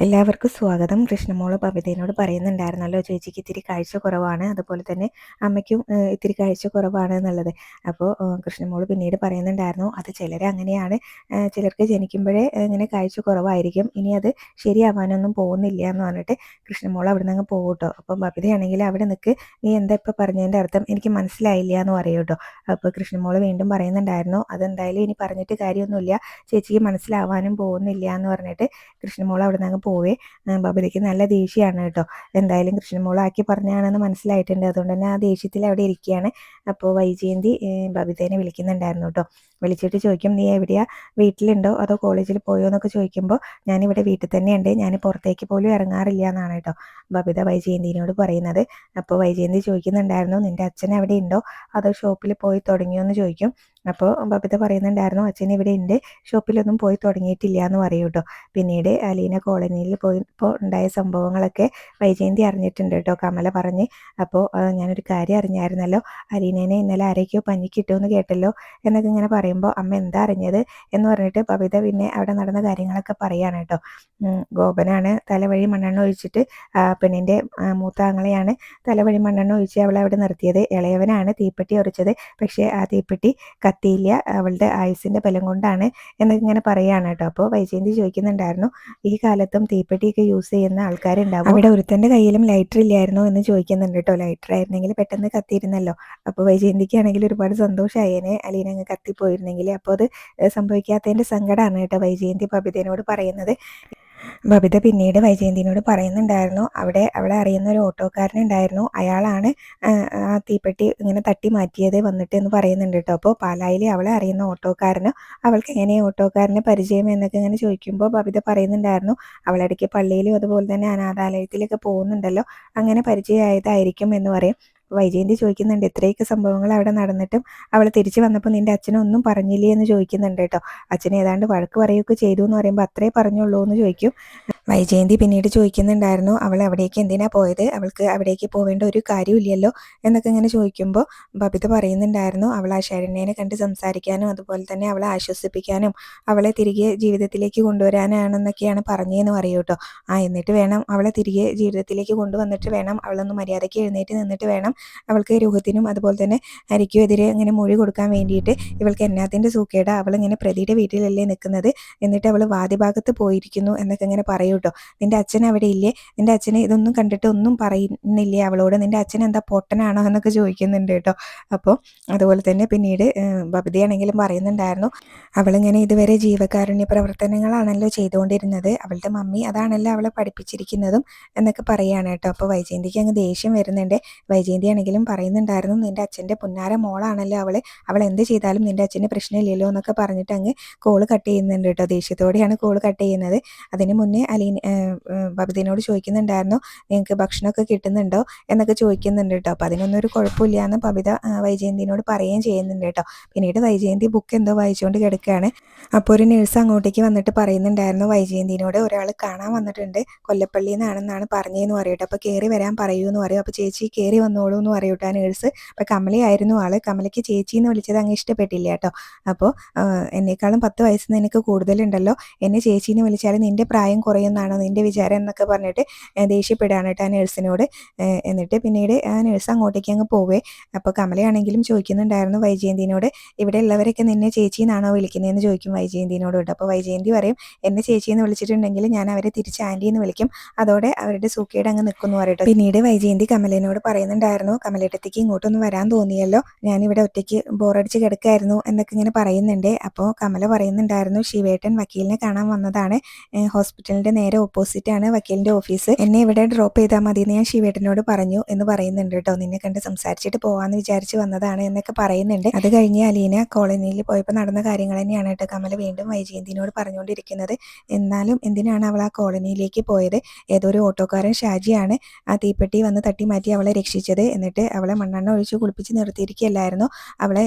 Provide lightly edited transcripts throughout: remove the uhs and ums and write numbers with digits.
എല്ലാവർക്കും സ്വാഗതം. കൃഷ്ണമോള് ബബിതയോട് പറയുന്നുണ്ടായിരുന്നല്ലോ, ചേച്ചിക്ക് ഇത്തിരി കാഴ്ച കുറവാണ്, അതുപോലെ തന്നെ അമ്മയ്ക്കും ഇത്തിരി കാഴ്ച കുറവാണ് എന്നുള്ളത്. അപ്പോൾ കൃഷ്ണമോള് പിന്നീട് പറയുന്നുണ്ടായിരുന്നു, അത് ചിലർ അങ്ങനെയാണ്, ചിലർക്ക് ജനിക്കുമ്പോഴേ ഇങ്ങനെ കാഴ്ച കുറവായിരിക്കും, ഇനി അത് ശരിയാവാനൊന്നും പോകുന്നില്ല എന്ന് പറഞ്ഞിട്ട് കൃഷ്ണമോൾ അവിടെ നിന്ന് അങ്ങ് പോകും കേട്ടോ. അപ്പോൾ ബബിതയാണെങ്കിൽ അവിടെ നിൽക്ക്, നീ എന്താ ഇപ്പോൾ പറഞ്ഞതിൻ്റെ അർത്ഥം എനിക്ക് മനസ്സിലായില്ല എന്ന് പറയും കേട്ടോ. അപ്പോൾ കൃഷ്ണമോള് വീണ്ടും പറയുന്നുണ്ടായിരുന്നു, അതെന്തായാലും ഇനി പറഞ്ഞിട്ട് കാര്യമൊന്നുമില്ല, ചേച്ചിക്ക് മനസ്സിലാവാനും പോകുന്നില്ല എന്ന് പറഞ്ഞിട്ട് കൃഷ്ണമോൾ അവിടെ നിന്ന് അങ്ങ് പോവേ. ബബിതയ്ക്ക് നല്ല ദേഷ്യമാണ് കേട്ടോ. എന്തായാലും കൃഷ്ണമോളാക്കി പറഞ്ഞാണെന്ന് മനസ്സിലായിട്ടുണ്ട്, അതുകൊണ്ട് തന്നെ ആ ദേഷ്യത്തിൽ അവിടെ ഇരിക്കുകയാണ്. അപ്പോൾ വൈജയന്തി ബബിതേനെ വിളിക്കുന്നുണ്ടായിരുന്നു കേട്ടോ. വിളിച്ചിട്ട് ചോദിക്കും, നീ എവിടെയാ, വീട്ടിലുണ്ടോ അതോ കോളേജിൽ പോയോ എന്നൊക്കെ ചോദിക്കുമ്പോൾ ഞാനിവിടെ വീട്ടിൽ തന്നെയുണ്ട്, ഞാൻ പുറത്തേക്ക് പോലും ഇറങ്ങാറില്ല എന്നാണ് കേട്ടോ ബബിത വൈജയന്തിനോട് പറയുന്നത്. അപ്പോൾ വൈജയന്തി ചോദിക്കുന്നുണ്ടായിരുന്നു, നിൻ്റെ അച്ഛൻ എവിടെ ഉണ്ടോ അതോ ഷോപ്പിൽ പോയി തുടങ്ങിയോ എന്ന് ചോദിക്കും. അപ്പോൾ ബബിത പറയുന്നുണ്ടായിരുന്നു, അച്ഛൻ ഇവിടെ ഉണ്ട്, ഷോപ്പിലൊന്നും പോയി തുടങ്ങിയിട്ടില്ല എന്ന് പറയും കേട്ടോ. പിന്നീട് അലീന കോളനിയിൽ പോയപ്പോൾ ഉണ്ടായ സംഭവങ്ങളൊക്കെ വൈജയന്തി അറിഞ്ഞിട്ടുണ്ട് കേട്ടോ, കമല പറഞ്ഞ്. അപ്പോൾ ഞാനൊരു കാര്യം അറിഞ്ഞായിരുന്നല്ലോ, അലീനേനെ ഇന്നലെ ആരൊക്കെയോ പഞ്ഞിക്കിട്ടുമെന്ന് കേട്ടല്ലോ എന്നൊക്കെ ഇങ്ങനെ പറയുമ്പോൾ അമ്മ എന്താ അറിഞ്ഞത് എന്ന് പറഞ്ഞിട്ട് ബബിത പിന്നെ അവിടെ നടന്ന കാര്യങ്ങളൊക്കെ പറയാണ് കേട്ടോ. ഗോപനാണ് തലവഴി മണ്ണെണ്ണ ഒഴിച്ചിട്ട് പെണ്ണിൻ്റെ മൂത്ത ആങ്ങളെയാണ് തലവഴി മണ്ണെണ്ണ ഒഴിച്ച് അവളെ അവിടെ നിർത്തിയത്. ഇളയവനാണ് തീപ്പെട്ടി ഉരച്ചത്, പക്ഷേ ആ തീപ്പെട്ടി കത്തിയില്ല, അവളുടെ ആയുസിൻ്റെ ബലം കൊണ്ടാണ് എന്നൊക്കെ ഇങ്ങനെ പറയുകയാണ് കേട്ടോ. അപ്പോൾ വൈജയന്തി ചോദിക്കുന്നുണ്ടായിരുന്നു, ഈ കാലത്തും തീപ്പെട്ടിയൊക്കെ യൂസ് ചെയ്യുന്ന ആൾക്കാരുണ്ടാവും, അവിടെ ഒരുത്തൻ്റെ കയ്യിലും ലൈറ്റർ ഇല്ലായിരുന്നോ എന്ന് ചോദിക്കുന്നുണ്ട് കേട്ടോ. ലൈറ്റർ ആയിരുന്നെങ്കിൽ പെട്ടെന്ന് കത്തിയിരുന്നല്ലോ. അപ്പോൾ വൈജയന്തിക്കാണെങ്കിൽ ഒരുപാട് സന്തോഷമായേനെ അലീന അങ്ങ് കത്തിപ്പോയിരുന്നെങ്കിൽ. അപ്പോൾ അത് സംഭവിക്കാത്തതിൻ്റെ സങ്കടമാണ് കേട്ടോ വൈജയന്തി ബബിതയോട് പറയുന്നത്. ബബിത പിന്നീട് വൈജയന്തിനോട് പറയുന്നുണ്ടായിരുന്നു, അവിടെ അവളെ അറിയുന്ന ഒരു ഓട്ടോക്കാരനുണ്ടായിരുന്നു, അയാളാണ് ആ തീപ്പെട്ടി ഇങ്ങനെ തട്ടി മാറ്റിയത് വന്നിട്ട് എന്ന് പറയുന്നുണ്ട് കേട്ടോ. അപ്പോൾ പാലായിൽ അവളെ അറിയുന്ന ഓട്ടോക്കാരനോ അവൾക്ക് എങ്ങനെയാണ് ഓട്ടോക്കാരനെ പരിചയം എന്നൊക്കെ ഇങ്ങനെ ചോദിക്കുമ്പോൾ ബബിത പറയുന്നുണ്ടായിരുന്നു, അവളിടയ്ക്ക് പള്ളിയിലും അതുപോലെ തന്നെ അനാഥാലയത്തിലൊക്കെ പോകുന്നുണ്ടല്ലോ, അങ്ങനെ പരിചയമായതായിരിക്കും എന്ന് പറയും. വൈജയന്തി ചോദിക്കുന്നുണ്ട്, ഇത്രയൊക്കെ സംഭവങ്ങൾ അവിടെ നടന്നിട്ടും അവൾ തിരിച്ചു വന്നപ്പോൾ നിൻ്റെ അച്ഛനൊന്നും പറഞ്ഞില്ലേ എന്ന് ചോദിക്കുന്നുണ്ട് കേട്ടോ. അച്ഛൻ ഏതാണ്ട് വഴക്ക് പറയുകയൊക്കെ ചെയ്തു എന്ന് പറയുമ്പോൾ അത്രേ പറഞ്ഞുള്ളൂ എന്ന് ചോദിക്കും. വൈജയന്തി പിന്നീട് ചോദിക്കുന്നുണ്ടായിരുന്നു, അവൾ അവിടേക്ക് എന്തിനാ പോയത്, അവൾക്ക് അവിടേക്ക് പോവേണ്ട ഒരു കാര്യമില്ലല്ലോ എന്നൊക്കെ ഇങ്ങനെ ചോദിക്കുമ്പോൾ ബബിത പറയുന്നുണ്ടായിരുന്നു, അവൾ ആ ശരണ്യനെ കണ്ട് സംസാരിക്കാനും അതുപോലെ തന്നെ അവളെ ആശ്വസിപ്പിക്കാനും അവളെ തിരികെ ജീവിതത്തിലേക്ക് കൊണ്ടുവരാനാണെന്നൊക്കെയാണ് പറഞ്ഞതെന്ന് പറയൂ കേട്ടോ. എന്നിട്ട് വേണം അവളെ തിരികെ ജീവിതത്തിലേക്ക് കൊണ്ടുവന്നിട്ട് വേണം, അവളൊന്ന് മര്യാദയ്ക്ക് എഴുന്നേറ്റ് നിന്നിട്ട് വേണം അവൾക്ക് രോഹത്തിനും അതുപോലെ തന്നെ ഹരിക്കും എതിരെ ഇങ്ങനെ മൊഴി കൊടുക്കാൻ വേണ്ടിയിട്ട്. ഇവൾക്ക് എന്നാത്തിൻ്റെ സൂക്കേടാ, അവളിങ്ങനെ പ്രതിയുടെ വീട്ടിലല്ലേ നിൽക്കുന്നത്, എന്നിട്ട് അവൾ വാദിഭാഗത്ത് പോയിരിക്കുന്നു എന്നൊക്കെ ഇങ്ങനെ പറയൂ കേട്ടോ. നിൻ്റെ അച്ഛൻ അവിടെ ഇല്ലേ, നിൻ്റെ അച്ഛനെ ഇതൊന്നും കണ്ടിട്ട് ഒന്നും പറയുന്നില്ലേ അവളോട്, നിൻ്റെ അച്ഛൻ എന്താ പൊട്ടനാണോ എന്നൊക്കെ ചോദിക്കുന്നുണ്ട് കേട്ടോ. അപ്പോൾ അതുപോലെ തന്നെ പിന്നീട് ബബിതയാണെങ്കിലും പറയുന്നുണ്ടായിരുന്നു, അവളിങ്ങനെ ഇതുവരെ ജീവകാരുണ്യ പ്രവർത്തനങ്ങളാണല്ലോ ചെയ്തുകൊണ്ടിരുന്നത്, അവളുടെ മമ്മി അതാണല്ലോ അവളെ പഠിപ്പിച്ചിരിക്കുന്നതും എന്നൊക്കെ പറയുകയാണ് കേട്ടോ. അപ്പോൾ വൈജയന്തിക്ക് അങ്ങ് ദേഷ്യം വരുന്നുണ്ട്. വൈജയന്തി ആണെങ്കിലും പറയുന്നുണ്ടായിരുന്നു, നിൻ്റെ അച്ഛൻ്റെ പുന്നാര മോളാണല്ലോ അവൾ എന്ത് ചെയ്താലും നിൻ്റെ അച്ഛന് പ്രശ്നമില്ലല്ലോ എന്നൊക്കെ പറഞ്ഞിട്ട് അങ്ങ് കോള് കട്ട് ചെയ്യുന്നുണ്ട് കേട്ടോ. ദേഷ്യത്തോടെയാണ് കോള് കട്ട് ചെയ്യുന്നത്. അതിന് മുന്നേ ബബിതയോട് ചോദിക്കുന്നുണ്ടായിരുന്നു, നിങ്ങൾക്ക് ഭക്ഷണമൊക്കെ കിട്ടുന്നുണ്ടോ എന്നൊക്കെ ചോദിക്കുന്നുണ്ട് കേട്ടോ. അപ്പോൾ അതിനൊന്നും ഒരു കുഴപ്പമില്ല എന്ന് ബബിത വൈജയന്തിനോട് പറയുകയും ചെയ്യുന്നുണ്ട് കേട്ടോ. പിന്നീട് വൈജയന്തി ബുക്ക് എന്തോ വായിച്ചുകൊണ്ട് കിടക്കുകയാണ്. അപ്പോൾ ഒരു നേഴ്സ് അങ്ങോട്ടേക്ക് വന്നിട്ട് പറയുന്നുണ്ടായിരുന്നു വൈജയന്തിനോട്, ഒരാൾ കാണാൻ വന്നിട്ടുണ്ട്, കൊല്ലപ്പള്ളിയിൽ നിന്നാണെന്നാണ് പറഞ്ഞതെന്ന് പറയട്ടെ, അപ്പോൾ കയറി വരാൻ പറയൂ എന്ന് പറയും. അപ്പോൾ ചേച്ചി കയറി വന്നോളൂ എന്ന് പറയൂട്ടോ ആ നേഴ്സ്. അപ്പോൾ കമലയായിരുന്നു ആള്. കമലയ്ക്ക് ചേച്ചി എന്ന് വിളിച്ചത് അങ്ങ് ഇഷ്ടപ്പെട്ടില്ല കേട്ടോ. അപ്പോൾ എന്നെക്കാളും 10 വയസ്സ് നിനക്ക് കൂടുതലുണ്ടല്ലോ, എന്നെ ചേച്ചീനെ വിളിച്ചാൽ നിൻ്റെ പ്രായം കുറയുമെന്നാണോ നിൻ്റെ വിചാരം എന്നൊക്കെ പറഞ്ഞിട്ട് ദേഷ്യപ്പെടുകയാണ് കേട്ടോ ആ നേഴ്സിനോട്. എന്നിട്ട് പിന്നീട് ആ നേഴ്സ് അങ്ങോട്ടേക്ക് അങ്ങ് പോവേ. അപ്പോൾ കമലയാണെങ്കിലും ചോദിക്കുന്നുണ്ടായിരുന്നു വൈജയന്തിനോട്, ഇവിടെ ഉള്ളവരൊക്കെ നിന്നെ ചേച്ചി എന്നാണോ വിളിക്കുന്നതെന്ന് ചോദിക്കും വൈജയന്തിനോട് കേട്ടോ. അപ്പോൾ വൈജയന്തി പറയും, എന്നെ ചേച്ചി എന്ന് വിളിച്ചിട്ടുണ്ടെങ്കിൽ ഞാൻ അവരെ തിരിച്ച് ആൻറ്റി എന്ന് വിളിക്കും, അതോടെ അവരുടെ സൂക്കേട് അങ്ങ് നിൽക്കുന്നു പറയട്ടോ. പിന്നീട് വൈജയന്തി കമലിനോട് പറയുന്നുണ്ടായിരുന്നു, കമലയിടത്തേക്ക് ഇങ്ങോട്ടൊന്ന് വരാൻ തോന്നിയല്ലോ, ഞാനിവിടെ ഒറ്റയ്ക്ക് ബോറടിച്ച് കിടക്കായിരുന്നു എന്നൊക്കെ ഇങ്ങനെ പറയുന്നുണ്ട്. അപ്പോൾ കമല പറയുന്നുണ്ടായിരുന്നു, ശിവേട്ടൻ വക്കീലിനെ കാണാൻ വന്നതാണ്, ഹോസ്പിറ്റലിൻ്റെ നേരെ ഓപ്പോസിറ്റാണ് വക്കീലിൻ്റെ ഓഫീസ്, എന്നെ ഇവിടെ ഡ്രോപ്പ് ചെയ്താൽ മതി എന്ന് ഞാൻ ശിവേട്ടനോട് പറഞ്ഞു എന്ന് പറയുന്നുണ്ട് കേട്ടോ. നിന്നെ കണ്ട് സംസാരിച്ചിട്ട് പോകാമെന്ന് വിചാരിച്ച് വന്നതാണ് എന്നൊക്കെ പറയുന്നുണ്ട്. അത് കഴിഞ്ഞ് അലീന കോളനിയിൽ പോയപ്പോൾ നടന്ന കാര്യങ്ങൾ തന്നെയാണ് കേട്ടോ കമല വീണ്ടും വൈജയന്തിനോട് പറഞ്ഞുകൊണ്ടിരിക്കുന്നത്. എന്നാലും എന്തിനാണ് അവൾ ആ കോളനിയിലേക്ക് പോയത്, ഏതൊരു ഓട്ടോക്കാരൻ ഷാജിയാണ് ആ തീപ്പെട്ടി വന്ന് തട്ടി മാറ്റി അവളെ രക്ഷിച്ചത്, എന്നിട്ട് അവളെ മണ്ണെണ്ണ ഒഴിച്ച് കുളിപ്പിച്ച് നിർത്തിയിരിക്കുകയല്ലായിരുന്നു, അവളെ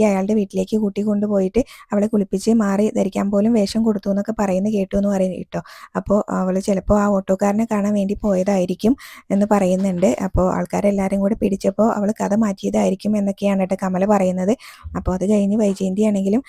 അയാളുടെ വീട്ടിലേക്ക് കൂട്ടി കൊണ്ടുപോയിട്ട് അവളെ കുളിപ്പിച്ച് മാറി ധരിക്കാൻ പോലും വേഷം കൊടുത്തു എന്നൊക്കെ പറയുന്നത് കേട്ടു എന്ന് പറയും കേട്ടോ. അപ്പോൾ അപ്പോൾ അവൾ ചിലപ്പോൾ ആ ഓട്ടോക്കാരനെ കാണാൻ വേണ്ടി പോയതായിരിക്കും എന്ന് പറയുന്നുണ്ട്. അപ്പോൾ ആൾക്കാരെല്ലാവരും കൂടെ പിടിച്ചപ്പോൾ അവൾ കഥ മാറ്റിയതായിരിക്കും എന്നൊക്കെയാണ് കേട്ടോ കമല പറയുന്നത്. അപ്പോൾ അത് കഴിഞ്ഞ് വൈജയന്തി ആണെങ്കിലും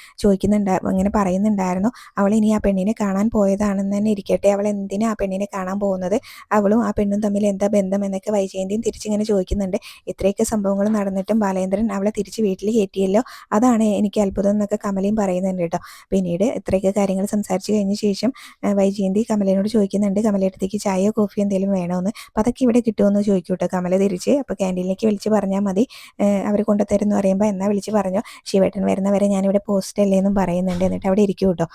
ഇങ്ങനെ പറയുന്നുണ്ടായിരുന്നു, അവൾ ഇനി ആ പെണ്ണിനെ കാണാൻ പോയതാണെന്ന് തന്നെ ഇരിക്കട്ടെ, അവൾ എന്തിനാ ആ പെണ്ണിനെ കാണാൻ പോകുന്നത്, അവളും ആ പെണ്ണും തമ്മിൽ എന്താ ബന്ധം എന്നൊക്കെ വൈജയന്തിയും തിരിച്ചിങ്ങനെ ചോദിക്കുന്നുണ്ട്. ഇത്രയൊക്കെ സംഭവങ്ങൾ നടന്നിട്ടും ബാലേന്ദ്രൻ അവളെ തിരിച്ച് വീട്ടിൽ കയറ്റിയല്ലോ, അതാണ് എനിക്ക് അത്ഭുതം എന്നൊക്കെ കമലയും പറയുന്നുണ്ട് കേട്ടോ. പിന്നീട് ഇത്രയൊക്കെ കാര്യങ്ങൾ സംസാരിച്ച് കഴിഞ്ഞ ശേഷം വൈജയന്തി കമലയോട് ചോദിക്കുന്നുണ്ട്, കമലയടുത്തേക്ക് ചായയോ കോഫിയോ എന്തെങ്കിലും വേണമെന്ന്. അപ്പോൾ അതൊക്കെ ഇവിടെ കിട്ടുമെന്ന് ചോദിക്കും കേട്ടോ കമല തിരിച്ച്. അപ്പോൾ ക്യാൻറ്റീനിലേക്ക് വിളിച്ച് പറഞ്ഞാൽ മതി, അവർ കൊണ്ടുതരുമെന്ന് പറയുമ്പോൾ എന്നാൽ വിളിച്ച് പറഞ്ഞോ, ശിവേട്ടൻ വരുന്നവരെ ഞാനിവിടെ പോസ്റ്റ് അല്ലേന്നും പറയുന്നുണ്ട്. എന്നിട്ട് അവിടെ ഇരിക്കും കേട്ടോ.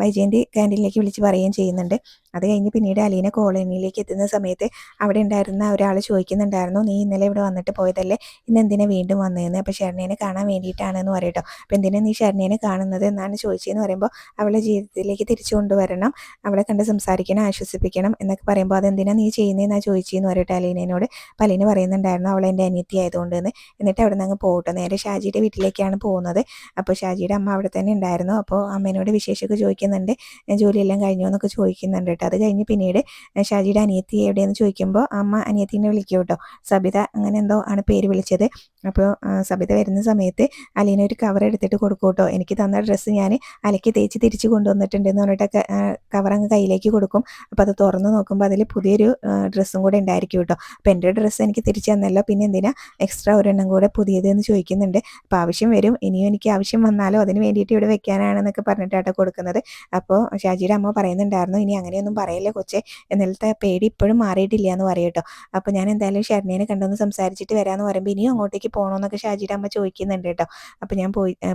വൈജയന്തി ക്യാൻറ്റീനിലേക്ക് വിളിച്ച് പറയുകയും ചെയ്യുന്നുണ്ട്. അത് കഴിഞ്ഞ് പിന്നീട് അലീന കോളനിയിലേക്ക് എത്തുന്ന സമയത്ത് അവിടെ ഉണ്ടായിരുന്ന ഒരാൾ ചോദിക്കുന്നുണ്ടായിരുന്നു, നീ ഇന്നലെ ഇവിടെ വന്നിട്ട് പോയതല്ലേ, ഇന്ന് എന്തിനാ വീണ്ടും വന്നതെന്ന്. അപ്പോൾ ശരണ്യനെ കാണാൻ വേണ്ടിയിട്ടാണെന്ന് പറയട്ടോ. അപ്പോൾ എന്തിനാ നീ ശരണ്യനെ കാണുന്നത് എന്നാണ് ചോദിച്ചതെന്ന് പറയുമ്പോൾ, അവളെ ജീവിതത്തിലേക്ക് തിരിച്ചു കൊണ്ടുവരണം, അവളെ കണ്ട് സംസാരിക്കണം, ആശ്വസിപ്പിക്കണം എന്നൊക്കെ പറയുമ്പോൾ, അതെന്തിനാ നീ ചെയ്യുന്നതെന്നാണ് ചോദിച്ചതെന്ന് പറയട്ടെ അലീനയോട്. അപ്പോൾ അലീന പറയുന്നുണ്ടായിരുന്നു, അവൾ എൻ്റെ അനിയത്തി ആയതുകൊണ്ടെന്ന്. എന്നിട്ട് അവിടെ നിന്ന് അങ്ങ് പോകട്ടെ, നേരെ ഷാജിയുടെ വീട്ടിലേക്കാണ് പോകുന്നത്. അപ്പോൾ ഷാജിയുടെ അമ്മ അവിടെ തന്നെ ഉണ്ടായിരുന്നു. അപ്പോൾ അമ്മേനോട് വിശേഷമൊക്കെ ചോദിക്കുന്നുണ്ട്, ജോലിയെല്ലാം കഴിഞ്ഞോ എന്നൊക്കെ ചോദിക്കുന്നുണ്ട് കേട്ടോ. അത് കഴിഞ്ഞ് പിന്നീട് ഷാജിയുടെ അനിയത്തി എവിടെയെന്ന് ചോദിക്കുമ്പോൾ അമ്മ അനിയത്തിനെ വിളിക്കും കേട്ടോ, സബിത അങ്ങനെ എന്തോ ആണ് പേര് വിളിച്ചത്. അപ്പോൾ സബിത വരുന്ന സമയത്ത് അലീന ഒരു കവർ എടുത്തിട്ട് കൊടുക്കും കേട്ടോ, എനിക്ക് തന്ന ഡ്രസ്സ് ഞാൻ അലക്കി തേച്ച് തിരിച്ച് കൊണ്ടുവന്നിട്ടുണ്ടെന്ന് പറഞ്ഞിട്ട് കവർ അങ്ങ് കയ്യിലേക്ക് കൊടുക്കും. അപ്പോൾ അത് തുറന്ന് നോക്കുമ്പോൾ അതിൽ പുതിയൊരു ഡ്രസ്സും കൂടെ ഉണ്ടായിരിക്കും കേട്ടോ. അപ്പോൾ എൻ്റെ ഡ്രസ്സ് എനിക്ക് തിരിച്ചു തന്നല്ലോ, പിന്നെ എന്തിനാ എക്സ്ട്രാ ഒരെണ്ണം കൂടെ പുതിയതെന്ന് ചോദിക്കുന്നുണ്ട്. അപ്പോൾ ആവശ്യം വരും, ഇനിയും എനിക്ക് ആവശ്യം വന്നാലോ അതിന് വേണ്ടിയിട്ട് ഇവിടെ വെക്കാനാണെന്നൊക്കെ പറഞ്ഞിട്ടാട്ടോ കൊടുക്കുന്നത്. അപ്പോൾ ഷാജിയുടെ അമ്മ പറയുന്നുണ്ടായിരുന്നു, ഇനി അങ്ങനെയൊന്നും പറയല്ലേ കൊച്ചേ, ഇന്നലത്തെ പേടി ഇപ്പോഴും മാറിയിട്ടില്ല എന്ന് പറയും കേട്ടോ. അപ്പോൾ ഞാൻ എന്തായാലും ശരണ്യനെ കണ്ടൊന്ന് സംസാരിച്ചിട്ട് വരാമെന്ന് പറയുമ്പോൾ, ഇനിയും അങ്ങോട്ടേക്ക് പോകണമെന്നൊക്കെ ഷാജിയുടെ അമ്മ ചോദിക്കുന്നുണ്ട് കേട്ടോ. അപ്പോൾ ഞാൻ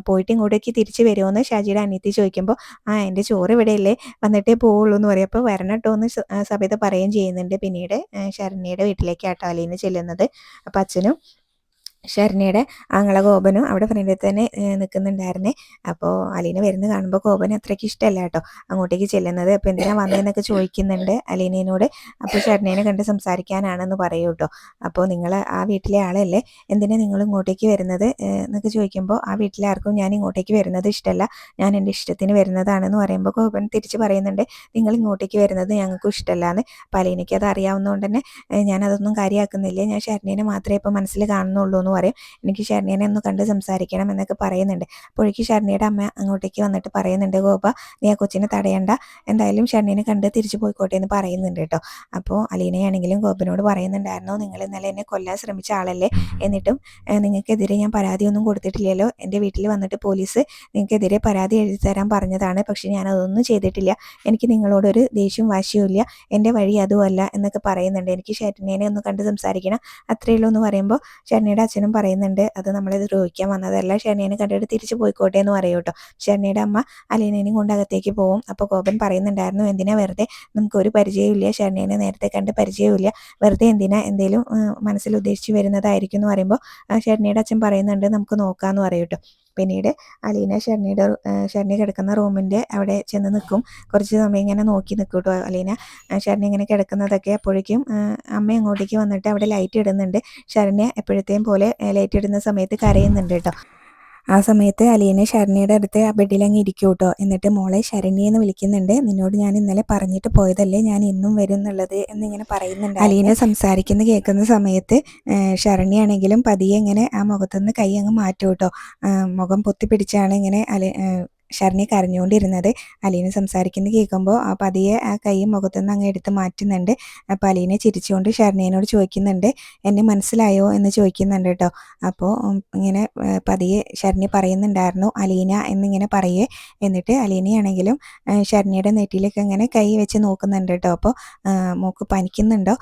പോയിട്ട് ഇങ്ങോട്ടേക്ക് തിരിച്ച് വരുമോയെന്ന് ഷാജിയുടെ അനിയത്തി ചോദിക്കുമ്പോൾ, എൻ്റെ ചോറ് ഇവിടെയല്ലേ, വന്നിട്ടേ പോവുള്ളൂ എന്ന് പറയും. അപ്പോൾ വരണം കേട്ടോ എന്ന് സബിത പറയുകയും ചെയ്യുന്നുണ്ട്. പിന്നീട് ശരണ്യയുടെ വീട്ടിലേക്കാട്ടോ അലീന ചെല്ലുന്നത്. അപ്പോൾ അച്ഛനും ശരണ്യയുടെ ആങ്ങള ഗോപനും അവിടെ ഫ്രണ്ടിൽ തന്നെ നിൽക്കുന്നുണ്ടായിരുന്നേ. അപ്പോൾ അലീന വരുന്നത് കാണുമ്പോൾ ഗോപന് അത്രയ്ക്ക് ഇഷ്ടമല്ല കേട്ടോ അങ്ങോട്ടേക്ക് ചെല്ലുന്നത്. അപ്പോൾ എന്തിനാ വന്നതെന്നൊക്കെ ചോദിക്കുന്നുണ്ട് അലീനയോട്. അപ്പോൾ ശരണ്യനെ കണ്ട് സംസാരിക്കാനാണെന്ന് പറയൂ കേട്ടോ. അപ്പോൾ നിങ്ങൾ ആ വീട്ടിലെ ആളല്ലേ, എന്തിനാ നിങ്ങൾ ഇങ്ങോട്ടേക്ക് വരുന്നത് എന്നൊക്കെ ചോദിക്കുമ്പോൾ, ആ വീട്ടിലെ ആർക്കും ഞാൻ ഇങ്ങോട്ടേക്ക് വരുന്നത് ഇഷ്ടമല്ല, ഞാൻ എൻ്റെ ഇഷ്ടത്തിന് വരുന്നതാണെന്ന് പറയുമ്പോൾ ഗോപൻ തിരിച്ച് പറയുന്നുണ്ട്, നിങ്ങൾ ഇങ്ങോട്ടേക്ക് വരുന്നത് ഞങ്ങൾക്കും ഇഷ്ടമല്ല എന്ന്. അപ്പോൾ അലീനയ്ക്ക് അത് അറിയാവുന്നതുകൊണ്ട് തന്നെ ഞാനതൊന്നും കാര്യമാക്കുന്നില്ല, ഞാൻ ശരണ്യനെ മാത്രമേ ഇപ്പോൾ മനസ്സിൽ കാണുന്നുള്ളൂ എന്ന് പറയും. എനിക്ക് ശരണ്യനെ ഒന്ന് കണ്ട് സംസാരിക്കണം എന്നൊക്കെ പറയുന്നുണ്ട്. അപ്പോഴേക്ക് ശരണ്യയുടെ അമ്മ അങ്ങോട്ടേക്ക് വന്നിട്ട് പറയുന്നുണ്ട്, ഗോപ നീ ആ കൊച്ചിനെ തടയണ്ട, എന്തായാലും ശരണ്യനെ കണ്ട് തിരിച്ചു പോയിക്കോട്ടെ എന്ന് പറയുന്നുണ്ട് കേട്ടോ. അപ്പോൾ അലീനയാണെങ്കിലും ഗോപനോട് പറയുന്നുണ്ടായിരുന്നു, നിങ്ങൾ ഇന്നലെ എന്നെ കൊല്ലാൻ ശ്രമിച്ച ആളല്ലേ, എന്നിട്ടും നിങ്ങൾക്കെതിരെ ഞാൻ പരാതിയൊന്നും കൊടുത്തിട്ടില്ലല്ലോ, എൻ്റെ വീട്ടിൽ വന്നിട്ട് പോലീസ് നിങ്ങൾക്കെതിരെ പരാതി എഴുതി തരാൻ പറഞ്ഞതാണ്, പക്ഷെ ഞാനതൊന്നും ചെയ്തിട്ടില്ല, എനിക്ക് നിങ്ങളോടൊരു ദേഷ്യവും വാശിയും ഇല്ല, എൻ്റെ വഴി അതുമല്ല എന്നൊക്കെ പറയുന്നുണ്ട്. എനിക്ക് ശരണ്യനെ ഒന്ന് കണ്ട് സംസാരിക്കണം, അത്രയേ ഉള്ളൂ എന്ന് പറയുമ്പോൾ ശരണ്യയുടെ അച്ഛനും പറയുന്നുണ്ട്, അത് നമ്മളെ ദ്രോഹിക്കാൻ വന്നതല്ല, ശരണ്യനെ കണ്ടിട്ട് തിരിച്ചു പോയിക്കോട്ടെ എന്ന് പറയും കേട്ടോ. ശരണ്യയുടെ അമ്മ അലീനേനെയും കൊണ്ട് അകത്തേക്ക് പോകും. അപ്പോൾ ഗോപൻ പറയുന്നുണ്ടായിരുന്നു, എന്തിനാ വെറുതെ, നമുക്കൊരു പരിചയമില്ല, ശരണ്യനെ നേരത്തെ കണ്ട് പരിചയമില്ല, വെറുതെ എന്തിനാ എന്തേലും മനസ്സിൽ ഉദ്ദേശിച്ച് വരുന്നതായിരിക്കും എന്ന് പറയുമ്പോൾ ശരണ്യയുടെ അച്ഛൻ പറയുന്നുണ്ട്, നമുക്ക് നോക്കാമെന്ന് പറയും കേട്ടോ. പിന്നീട് അലീന ശരണ്യ കിടക്കുന്ന റൂമിൻ്റെ അവിടെ ചെന്ന് നിൽക്കും, കുറച്ച് സമയം ഇങ്ങനെ നോക്കി നിൽക്കും കേട്ടോ അലീന ശരണ്യ ഇങ്ങനെ കിടക്കുന്നതൊക്കെ. അപ്പോഴേക്കും അമ്മ അങ്ങോട്ടേക്ക് വന്നിട്ട് അവിടെ ലൈറ്റ് ഇടുന്നുണ്ട്. ശരണ്യ എപ്പോഴത്തെയും പോലെ ലൈറ്റ് ഇടുന്ന സമയത്ത് കരയുന്നുണ്ട് കേട്ടോ. ആ സമയത്ത് അലീന ശരണ്യയുടെ അടുത്ത് ആ ബെഡിലങ്ങ് ഇരിക്കും കേട്ടോ. എന്നിട്ട് മോളെ ശരണ്യ എന്ന് വിളിക്കുന്നുണ്ട്, നിന്നോട് ഞാൻ ഇന്നലെ പറഞ്ഞിട്ട് പോയതല്ലേ ഞാൻ ഇന്നും വരും എന്നുള്ളത് എന്നിങ്ങനെ പറയുന്നുണ്ട്. അലീന സംസാരിക്കുന്ന കേൾക്കുന്ന സമയത്ത് ശരണ്യാണെങ്കിലും പതിയെ ഇങ്ങനെ ആ മുഖത്തുനിന്ന് കൈ അങ്ങ് മാറ്റും കേട്ടോ. മുഖം പൊത്തിപ്പിടിച്ചാണ് ഇങ്ങനെ ശരണ്യ കരഞ്ഞുകൊണ്ടിരുന്നത്. അലീന സംസാരിക്കുന്നത് കേൾക്കുമ്പോൾ ആ പതിയെ ആ കൈ മുഖത്തുനിന്ന് അങ്ങ് എടുത്ത് മാറ്റുന്നുണ്ട്. അപ്പോൾ അലീന ചിരിച്ചുകൊണ്ട് ശരണ്യനോട് ചോദിക്കുന്നുണ്ട്, എന്നെ മനസ്സിലായോ എന്ന് ചോദിക്കുന്നുണ്ട് കേട്ടോ. അപ്പോൾ ഇങ്ങനെ പതിയെ ശരണ്യ പറയുന്നുണ്ടായിരുന്നു, അലീന എന്നിങ്ങനെ പറയേ. എന്നിട്ട് അലീനയാണെങ്കിലും ശരണ്യയുടെ നെറ്റിയിലേക്ക് ഇങ്ങനെ കൈ വെച്ച് നോക്കുന്നുണ്ട് കേട്ടോ. അപ്പോൾ മോൾക്ക് പനിക്കുന്നുണ്ടോ,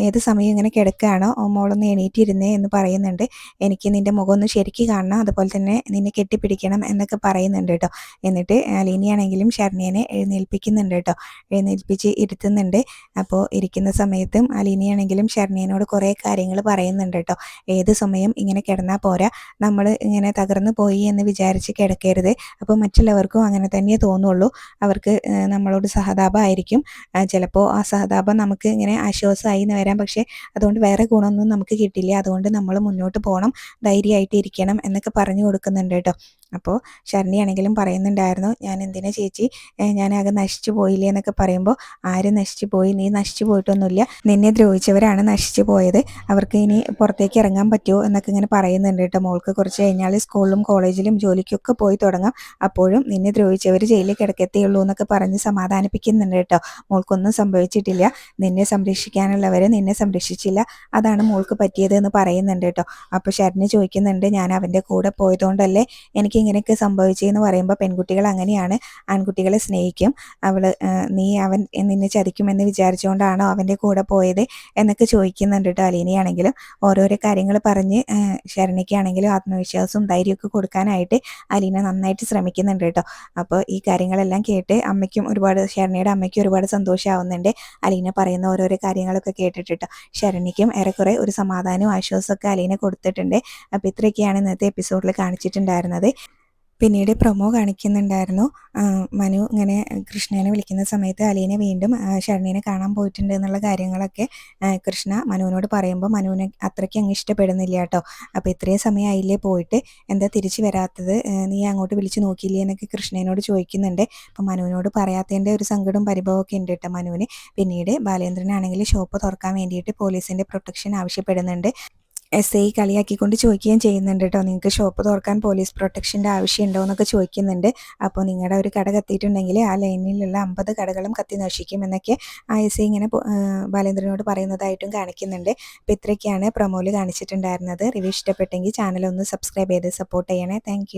ഏത് സമയം ഇങ്ങനെ കിടക്കുകയാണോ, മോളൊന്ന് എണീറ്റിരുന്നേ എന്ന് പറയുന്നുണ്ട്. എനിക്ക് നിൻ്റെ മുഖം ഒന്ന് ശരിക്ക് കാണണം, അതുപോലെ തന്നെ നിന്നെ കെട്ടിപ്പിടിക്കണം എന്നൊക്കെ പറയുന്നുണ്ട് കേട്ടോ. എന്നിട്ട് അലീനയാണെങ്കിലും ശരണ്യനെ എഴുന്നേൽപ്പിക്കുന്നുണ്ട് കേട്ടോ, എഴുന്നേൽപ്പിച്ച് ഇരുത്തുന്നുണ്ട്. അപ്പോൾ ഇരിക്കുന്ന സമയത്തും അലീനയാണെങ്കിലും ശരണ്യനോട് കുറേ കാര്യങ്ങൾ പറയുന്നുണ്ട് കേട്ടോ. ഏത് സമയം ഇങ്ങനെ കിടന്നാൽ പോരാ, നമ്മൾ ഇങ്ങനെ തകർന്നു പോയി എന്ന് വിചാരിച്ച് കിടക്കരുത്, അപ്പോൾ മറ്റുള്ളവർക്കും അങ്ങനെ തന്നെ തോന്നുള്ളൂ, അവർക്ക് നമ്മളോട് സഹതാപമായിരിക്കും, ചിലപ്പോൾ ആ സഹതാപം നമുക്ക് ഇങ്ങനെ ആശ്വാസമായി എന്ന് വരാം, പക്ഷേ അതുകൊണ്ട് വേറെ ഗുണമൊന്നും നമുക്ക് കിട്ടില്ല, അതുകൊണ്ട് നമ്മൾ മുന്നോട്ട് പോകണം, ധൈര്യമായിട്ട് ഇരിക്കണം എന്നൊക്കെ പറഞ്ഞു കൊടുക്കുന്നുണ്ട് കേട്ടോ. അപ്പോൾ ശരണ്യാണെങ്കിലും പറയുന്നുണ്ടായിരുന്നു, ഞാൻ എന്തിനാ ചേച്ചി ഞാനാകെ നശിച്ചു പോയില്ലേ എന്നൊക്കെ പറയുമ്പോൾ, ആര് നശിച്ചു പോയി, നീ നശിച്ചു പോയിട്ടൊന്നുമില്ല, നിന്നെ ദ്രോഹിച്ചവരാണ് നശിച്ചു പോയത്, അവർക്ക് ഇനി പുറത്തേക്ക് ഇറങ്ങാൻ പറ്റുമോ എന്നൊക്കെ ഇങ്ങനെ പറയുന്നുണ്ട് കേട്ടോ. മോൾക്ക് കുറച്ച് കഴിഞ്ഞാൽ സ്കൂളിലും കോളേജിലും ജോലിക്കൊക്കെ പോയി തുടങ്ങാം, അപ്പോഴും നിന്നെ ദ്രോഹിച്ചവർ ജയിലിൽ കിടക്കത്തേയുള്ളൂ എന്നൊക്കെ പറഞ്ഞ് സമാധാനിപ്പിക്കുന്നുണ്ട് കേട്ടോ. മോൾക്കൊന്നും സംഭവിച്ചിട്ടില്ല, നിന്നെ സംരക്ഷിക്കാനുള്ളവർ നിന്നെ സംരക്ഷിച്ചില്ല, അതാണ് മോൾക്ക് പറ്റിയത് എന്ന് പറയുന്നുണ്ട് കേട്ടോ. അപ്പോൾ ശരണ്യ ചോദിക്കുന്നുണ്ട്, ഞാൻ അവൻ്റെ കൂടെ പോയതുകൊണ്ടല്ലേ എനിക്ക് ഇങ്ങനെയൊക്കെ സംഭവിച്ചതെന്ന് പറയുമ്പോൾ, പെൺകുട്ടികൾ അങ്ങനെയാണ്, ആൺകുട്ടികളെ സ്നേഹിക്കും, അവൻ നിന്നെ ചതിക്കുമെന്ന് വിചാരിച്ചുകൊണ്ടാണോ അവൻ്റെ കൂടെ പോയത് എന്നൊക്കെ ചോദിക്കുന്നുണ്ട് കേട്ടോ. അലീനയാണെങ്കിലും ഓരോരോ കാര്യങ്ങൾ പറഞ്ഞ് ശരണ്യയ്ക്കാണെങ്കിലും ആത്മവിശ്വാസവും ധൈര്യമൊക്കെ കൊടുക്കാനായിട്ട് അലീന നന്നായിട്ട് ശ്രമിക്കുന്നുണ്ട് കേട്ടോ. അപ്പോൾ ഈ കാര്യങ്ങളെല്ലാം കേട്ട് ശരണ്യയുടെ അമ്മയ്ക്കും ഒരുപാട് സന്തോഷമാവുന്നുണ്ട്, അലീന പറയുന്ന ഓരോരോ കാര്യങ്ങളൊക്കെ കേട്ടിട്ട്. ശരണ്യയ്ക്കും ഏറെക്കുറെ ഒരു സമാധാനവും ആശ്വാസമൊക്കെ അലീന കൊടുത്തിട്ടുണ്ട്. അപ്പോൾ ഇത്രയൊക്കെയാണ് ഇന്നത്തെ എപ്പിസോഡിൽ കാണിച്ചിട്ടുണ്ടായിരുന്നത്. പിന്നീട് പ്രൊമോ കാണിക്കുന്നുണ്ടായിരുന്നു, മനു ഇങ്ങനെ കൃഷ്ണനെ വിളിക്കുന്ന സമയത്ത് അലീന വീണ്ടും ശരണ്യനെ കാണാൻ പോയിട്ടുണ്ട് എന്നുള്ള കാര്യങ്ങളൊക്കെ കൃഷ്ണ മനുവിനോട് പറയുമ്പോൾ മനുവിനെ അത്രയ്ക്ക് അങ്ങ് ഇഷ്ടപ്പെടുന്നില്ല കേട്ടോ. അപ്പോൾ ഇത്രയും സമയമായില്ലേ പോയിട്ട്, എന്താ തിരിച്ചു വരാത്തത്, നീ അങ്ങോട്ട് വിളിച്ച് നോക്കിയില്ലേ എന്നൊക്കെ കൃഷ്ണനോട് ചോദിക്കുന്നുണ്ട്. അപ്പോൾ മനുവിനോട് പറയാത്തതിൻ്റെ ഒരു സങ്കടവും പരിഭവമൊക്കെ ഉണ്ട് കേട്ടോ മനുവിന്. പിന്നീട് ബാലേന്ദ്രനാണെങ്കിൽ ഷോപ്പ് തുറക്കാൻ വേണ്ടിയിട്ട് പോലീസിൻ്റെ പ്രൊട്ടക്ഷൻ ആവശ്യപ്പെടുന്നുണ്ട്. SI കളിയാക്കിക്കൊണ്ട് ചോദിക്കുകയും ചെയ്യുന്നുണ്ട് കേട്ടോ, നിങ്ങൾക്ക് ഷോപ്പ് തുറക്കാൻ പോലീസ് പ്രൊട്ടക്ഷൻ്റെ ആവശ്യമുണ്ടോ എന്നൊക്കെ ചോദിക്കുന്നുണ്ട്. അപ്പോൾ നിങ്ങളുടെ ഒരു കട കത്തിയിട്ടുണ്ടെങ്കിൽ ആ ലൈനിലുള്ള 50 കടകളും കത്തി നശിക്കും എന്നൊക്കെ SI ഇങ്ങനെ ബാലേന്ദ്രനോട് പറയുന്നതായിട്ടും കാണിക്കുന്നുണ്ട്. അപ്പോൾ ഇത്രയൊക്കെയാണ് പ്രൊമോയിൽ കാണിച്ചിട്ടുണ്ടായിരുന്നത്. റിവ്യൂ ഇഷ്ടപ്പെട്ടെങ്കിൽ ചാനൽ ഒന്ന് സബ്സ്ക്രൈബ് ചെയ്ത് സപ്പോർട്ട് ചെയ്യണേ. താങ്ക്